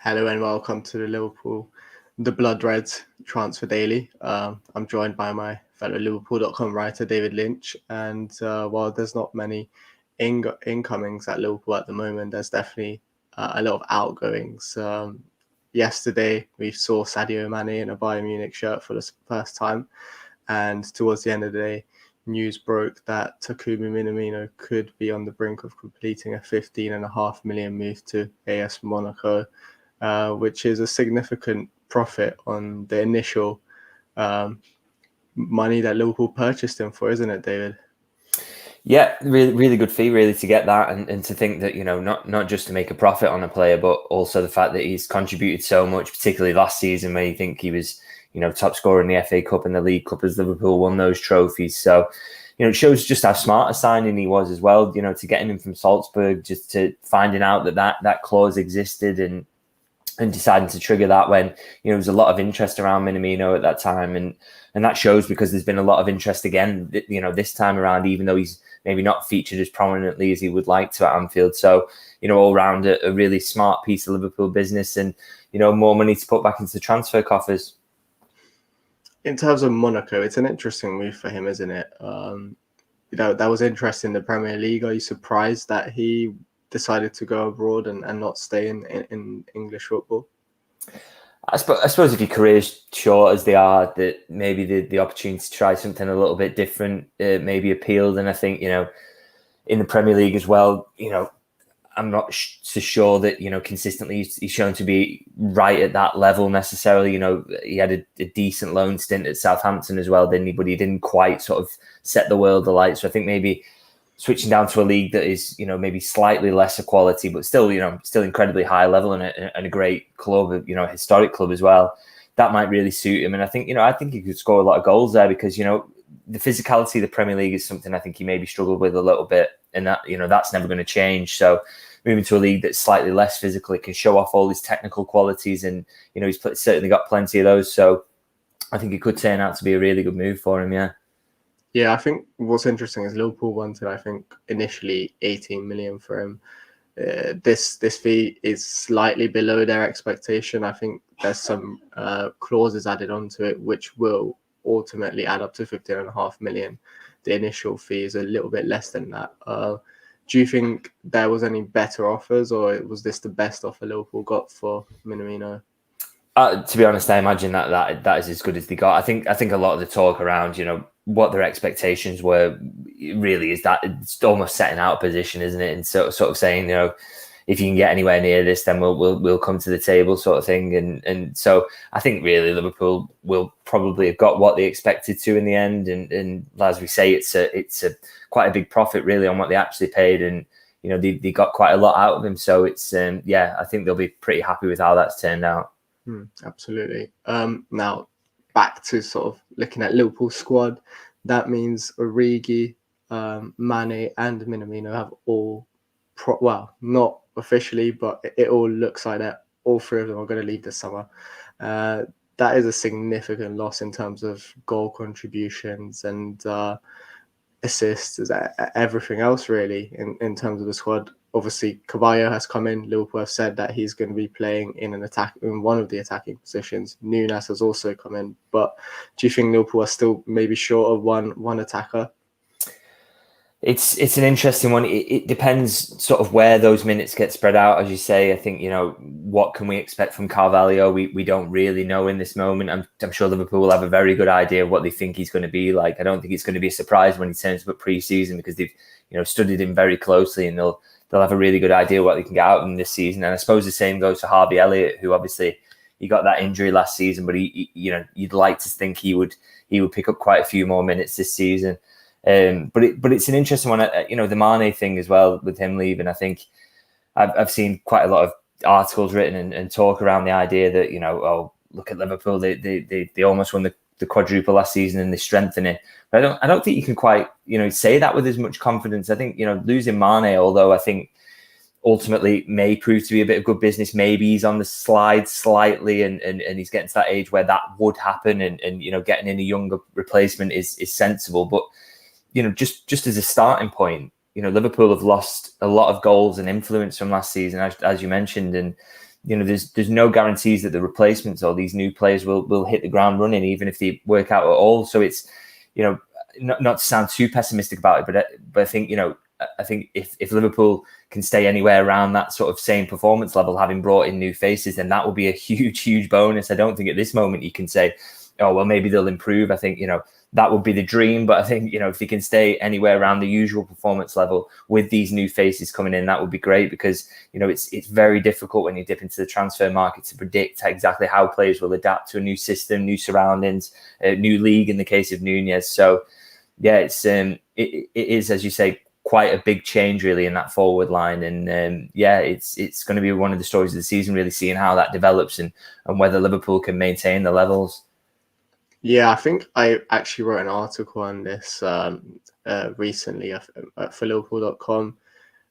Hello and welcome to the Blood Reds Transfer Daily. I'm joined by my fellow Liverpool.com writer, David Lynch. And while there's not many incomings at Liverpool at the moment, there's definitely a lot of outgoings. Yesterday, we saw Sadio Mane in a Bayern Munich shirt for the first time. And towards the end of the day, news broke that Takumi Minamino could be on the brink of completing a 15.5 million move to AS Monaco. Which is a significant profit on the initial money that Liverpool purchased him for, isn't it, David? Yeah, really, really good fee, really, to get that and to think that, not just to make a profit on a player, but also the fact that he's contributed so much, particularly last season when you think he was, top scorer in the FA Cup and the League Cup as Liverpool won those trophies. So, it shows just how smart a signing he was as well, to getting him from Salzburg, just to finding out that clause existed and deciding to trigger that when there was a lot of interest around Minamino at that time, and that shows because there's been a lot of interest again this time around, even though he's maybe not featured as prominently as he would like to at Anfield. So all round a really smart piece of Liverpool business, and more money to put back into the transfer coffers. In terms of Monaco, it's an interesting move for him, isn't it? That was interesting in the Premier League. Are you surprised that he decided to go abroad and not stay in English football? I suppose if your career's short as they are, that maybe the opportunity to try something a little bit different maybe appealed. And I think, in the Premier League as well, I'm not so sure that, consistently he's shown to be right at that level necessarily. He had a decent loan stint at Southampton as well, didn't he? But he didn't quite sort of set the world alight. So I think maybe switching down to a league that is, maybe slightly lesser quality, but still, still incredibly high level and a great club, a historic club as well, that might really suit him. And I think he could score a lot of goals there because, the physicality of the Premier League is something I think he maybe struggled with a little bit, and that, that's never going to change. So moving to a league that's slightly less physical, it can show off all his technical qualities, and, he's certainly got plenty of those. So I think it could turn out to be a really good move for him, yeah. Yeah, I think what's interesting is Liverpool wanted, I think, initially 18 million for him. This fee is slightly below their expectation. I think there's some clauses added onto it, which will ultimately add up to 15.5 million. The initial fee is a little bit less than that. Do you think there was any better offers, or was this the best offer Liverpool got for Minamino? To be honest, I imagine that is as good as they got. I think a lot of the talk around, what their expectations were really is that it's almost setting out a position, isn't it? And sort of saying, if you can get anywhere near this, then we'll come to the table, sort of thing. And so I think really Liverpool will probably have got what they expected to in the end. And as we say, it's a quite a big profit really on what they actually paid, and they got quite a lot out of him. So it's I think they'll be pretty happy with how that's turned out. Absolutely. Now back to sort of looking at Liverpool's squad. That means Origi, Mane and Minamino have all, not officially, but it all looks like that all three of them are going to leave this summer. That is a significant loss in terms of goal contributions and assists, everything else really in terms of the squad. Obviously, Caballo has come in. Liverpool have said that he's going to be playing in one of the attacking positions. Nunes has also come in. But do you think Liverpool are still maybe short of one attacker? It's an interesting one. It depends sort of where those minutes get spread out, as you say. I think, what can we expect from Carvalho? We don't really know in this moment. I'm sure Liverpool will have a very good idea of what they think he's going to be like. I don't think it's going to be a surprise when he turns up at pre-season, because they've studied him very closely, and they'll have a really good idea what they can get out of him this season. And I suppose the same goes for Harvey Elliott, who obviously he got that injury last season, but you'd like to think he would pick up quite a few more minutes this season. But it's an interesting one. The Mane thing as well with him leaving. I think I've seen quite a lot of articles written and talk around the idea that look at Liverpool, they almost won the quadruple last season and they strengthen it. But I don't think you can quite say that with as much confidence. I think losing Mane, although I think ultimately may prove to be a bit of good business. Maybe he's on the slide slightly and he's getting to that age where that would happen, and getting in a younger replacement is sensible. But just as a starting point, Liverpool have lost a lot of goals and influence from last season, as you mentioned, and there's no guarantees that the replacements or these new players will hit the ground running, even if they work out at all. So it's, not to sound too pessimistic about it, but I think, I think if Liverpool can stay anywhere around that sort of same performance level, having brought in new faces, then that will be a huge bonus. I don't think at this moment you can say, oh, well, maybe they'll improve. I think, that would be the dream. But I think, if they can stay anywhere around the usual performance level with these new faces coming in, that would be great, because, it's very difficult when you dip into the transfer market to predict exactly how players will adapt to a new system, new surroundings, a new league in the case of Nunez. So, yeah, it is, as you say, quite a big change really in that forward line. And it's going to be one of the stories of the season, really seeing how that develops and whether Liverpool can maintain the levels. Yeah, I think I actually wrote an article on this recently for Liverpool.com,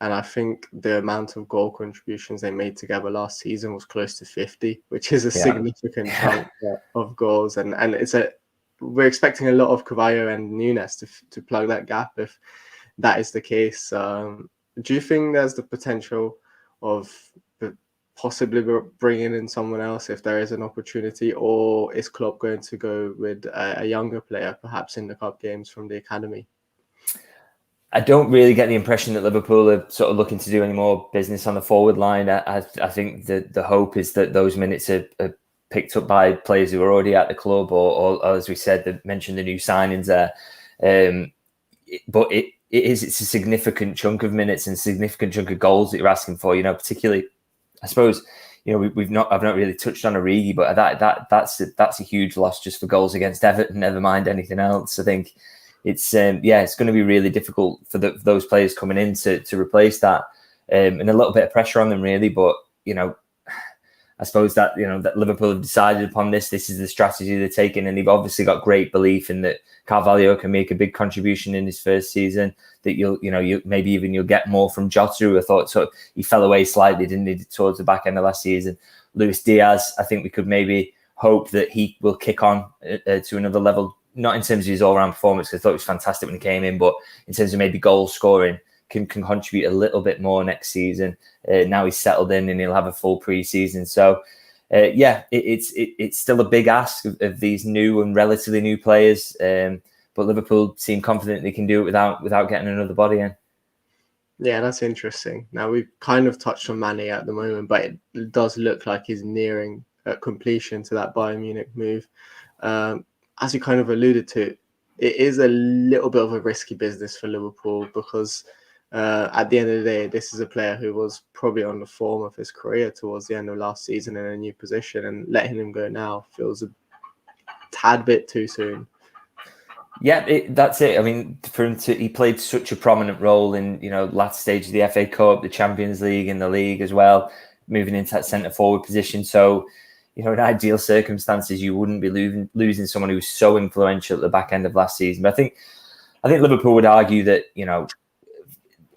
and I think the amount of goal contributions they made together last season was close to 50, which is a significant chunk of goals. And we're expecting a lot of Cavallo and Nunez to plug that gap if that is the case. Do you think there's the potential of possibly bringing in someone else if there is an opportunity, or is Klopp going to go with a younger player, perhaps in the cup games from the academy? I don't really get the impression that Liverpool are sort of looking to do any more business on the forward line. I think the hope is that those minutes are picked up by players who are already at the club, or as we said, mentioned the new signings there. But it's a significant chunk of minutes and significant chunk of goals that you're asking for. Particularly, I suppose, I've not really touched on Origi, but that's a huge loss just for goals against Everton. Never mind anything else. I think it's going to be really difficult for those players coming in to replace that, and a little bit of pressure on them really. But I suppose that that Liverpool have decided upon this. This is the strategy they're taking, and they've obviously got great belief in that Carvalho can make a big contribution in his first season. That you'll get more from Jota, who I thought he fell away slightly, didn't he, towards the back end of last season. Luis Diaz, I think we could maybe hope that he will kick on to another level. Not in terms of his all-round performance, because I thought it was fantastic when he came in, but in terms of maybe goal scoring, can contribute a little bit more next season. Now he's settled in and he'll have a full pre-season. So, it's still a big ask of these new and relatively new players. But Liverpool seem confident they can do it without getting another body in. Yeah, that's interesting. Now, we've kind of touched on Mane at the moment, but it does look like he's nearing completion to that Bayern Munich move. As you kind of alluded to, it is a little bit of a risky business for Liverpool, because at the end of the day, this is a player who was probably on the form of his career towards the end of last season in a new position, and letting him go now feels a tad bit too soon. Yeah, that's it. I mean, for him he played such a prominent role in last stage of the FA Cup, the Champions League, and the league as well, moving into that centre forward position. So, in ideal circumstances, you wouldn't be losing someone who was so influential at the back end of last season. But I think Liverpool would argue that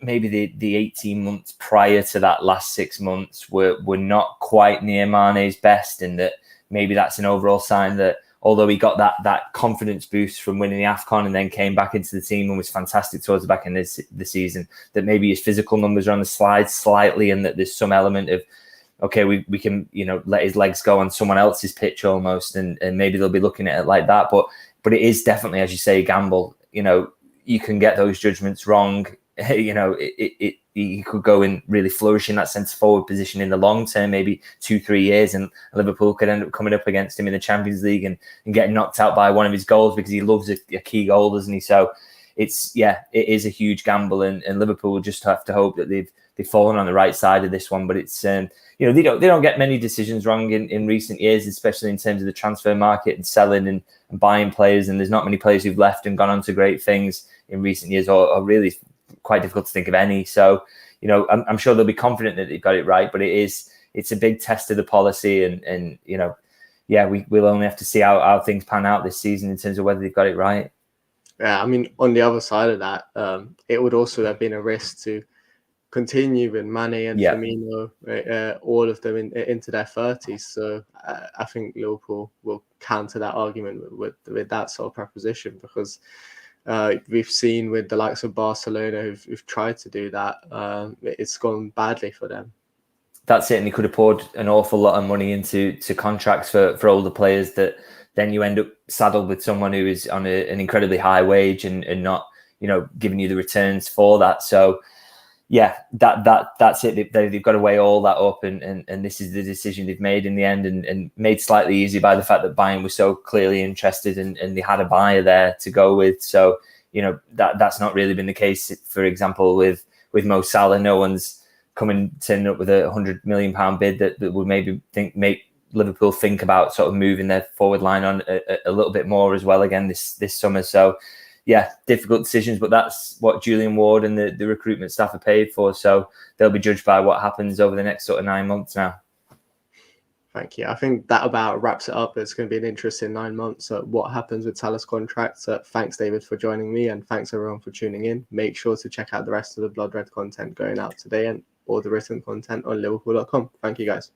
maybe the 18 months prior to that last 6 months were not quite near Mane's best, and that maybe that's an overall sign that although he got that confidence boost from winning the AFCON and then came back into the team and was fantastic towards the back end of the season, that maybe his physical numbers are on the slide slightly, and that there's some element of, okay, we can let his legs go on someone else's pitch almost, and maybe they'll be looking at it like that. But it is definitely, as you say, a gamble. You can get those judgments wrong. He could go and really flourish in that centre forward position in the long term, maybe 2-3 years, and Liverpool could end up coming up against him in the Champions League and getting knocked out by one of his goals, because he loves a key goal, doesn't he? So it is a huge gamble, and Liverpool will just have to hope that they've fallen on the right side of this one. But it's they don't get many decisions wrong in recent years, especially in terms of the transfer market and selling and buying players. And there's not many players who've left and gone on to great things in recent years, or really quite difficult to think of any. So, I'm sure they'll be confident that they've got it right, but it's a big test of the policy, and we'll only have to see how things pan out this season in terms of whether they've got it right. Yeah, I mean, on the other side of that, it would also have been a risk to continue with Mane and Firmino, all of them into their 30s. So I think Liverpool will counter that argument with that sort of proposition, because we've seen with the likes of Barcelona who've tried to do that, it's gone badly for them. that certainly could have poured an awful lot of money into contracts for older players that then you end up saddled with someone who is on an incredibly high wage and not, giving you the returns for that. So yeah, that's it. They've got to weigh all that up, and this is the decision they've made in the end, and made slightly easy by the fact that Bayern was so clearly interested and they had a buyer there to go with. So, that's not really been the case, for example, with Mo Salah. No one's turning up with £100 million bid that would maybe make Liverpool think about sort of moving their forward line on a little bit more as well again this summer. So yeah, difficult decisions, but that's what Julian Ward and the recruitment staff are paid for. So they'll be judged by what happens over the next sort of 9 months now. Thank you. I think that about wraps it up. It's going to be an interesting 9 months at what happens with Salah's contract. Thanks, David, for joining me, and thanks everyone for tuning in. Make sure to check out the rest of the Blood Red content going out today and all the written content on Liverpool.com. Thank you, guys.